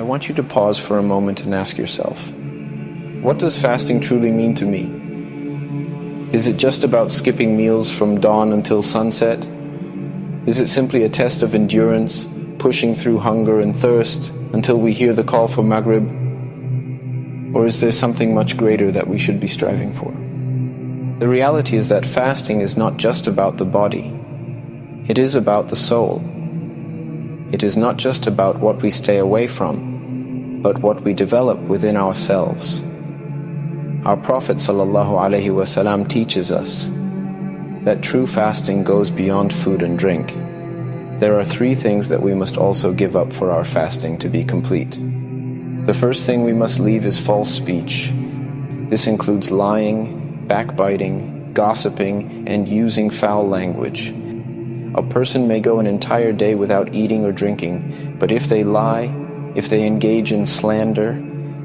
I want you to pause for a moment and ask yourself, what does fasting truly mean to me? Is it just about skipping meals from dawn until sunset? Is it simply a test of endurance, pushing through hunger and thirst until we hear the call for Maghrib? Or is there something much greater that we should be striving for? The reality is that fasting is not just about the body. It is about the soul. It is not just about what we stay away from, but what we develop within ourselves. Our Prophet ﷺ teaches us that true fasting goes beyond food and drink. There are 3 things that we must also give up for our fasting to be complete. The first thing we must leave is false speech. This includes lying, backbiting, gossiping, and using foul language. A person may go an entire day without eating or drinking, but if they lie, if they engage in slander,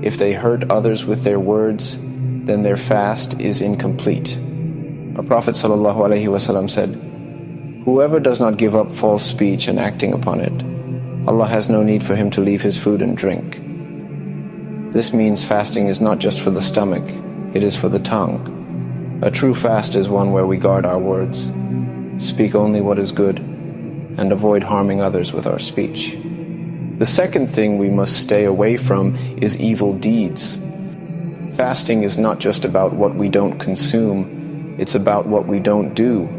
if they hurt others with their words, then their fast is incomplete. Our Prophet ﷺ said, "Whoever does not give up false speech and acting upon it, Allah has no need for him to leave his food and drink." This means fasting is not just for the stomach, it is for the tongue. A true fast is one where we guard our words, speak only what is good, and avoid harming others with our speech. The second thing we must stay away from is evil deeds. Fasting is not just about what we don't consume, it's about what we don't do.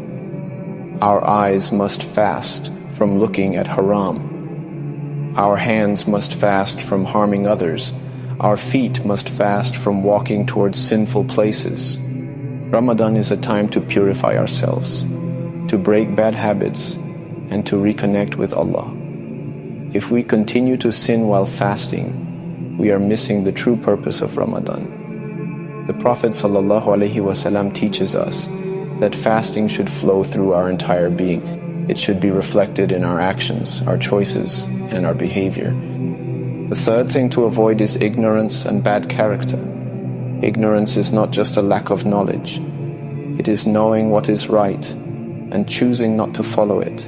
Our eyes must fast from looking at haram. Our hands must fast from harming others. Our feet must fast from walking towards sinful places. Ramadan is a time to purify ourselves, to break bad habits, and to reconnect with Allah. If we continue to sin while fasting, we are missing the true purpose of Ramadan. The Prophet ﷺ teaches us that fasting should flow through our entire being. It should be reflected in our actions, our choices, and our behavior. The third thing to avoid is ignorance and bad character. Ignorance is not just a lack of knowledge. It is knowing what is right and choosing not to follow it.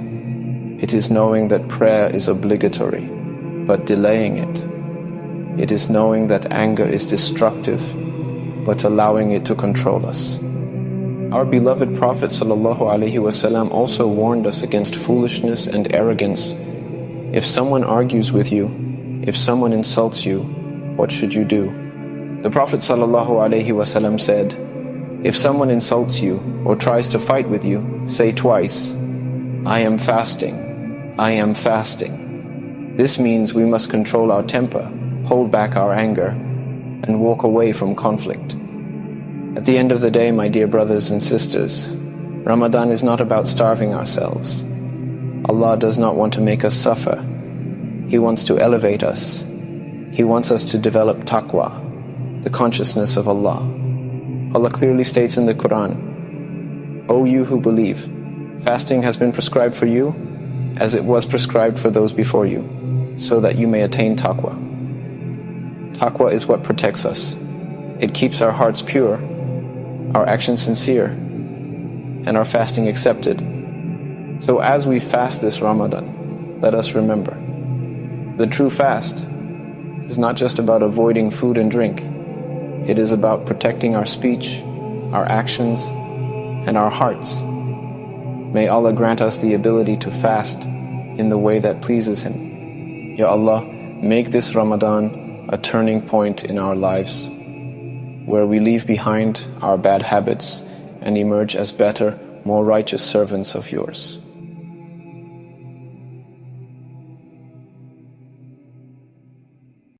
It is knowing that prayer is obligatory, but delaying it. It is knowing that anger is destructive, but allowing it to control us. Our beloved Prophet ﷺ also warned us against foolishness and arrogance. If someone argues with you, if someone insults you, what should you do? The Prophet ﷺ said, if someone insults you or tries to fight with you, say twice, "I am fasting, I am fasting." This means we must control our temper, hold back our anger, and walk away from conflict. At the end of the day, my dear brothers and sisters, Ramadan is not about starving ourselves. Allah does not want to make us suffer. He wants to elevate us. He wants us to develop taqwa, the consciousness of Allah. Allah clearly states in the Quran, "O you who believe, fasting has been prescribed for you as it was prescribed for those before you, so that you may attain taqwa." Taqwa is what protects us. It keeps our hearts pure, our actions sincere, and our fasting accepted. So as we fast this Ramadan, let us remember, the true fast is not just about avoiding food and drink. It is about protecting our speech, our actions, and our hearts. May Allah grant us the ability to fast in the way that pleases Him. Ya Allah, make this Ramadan a turning point in our lives, where we leave behind our bad habits and emerge as better, more righteous servants of yours.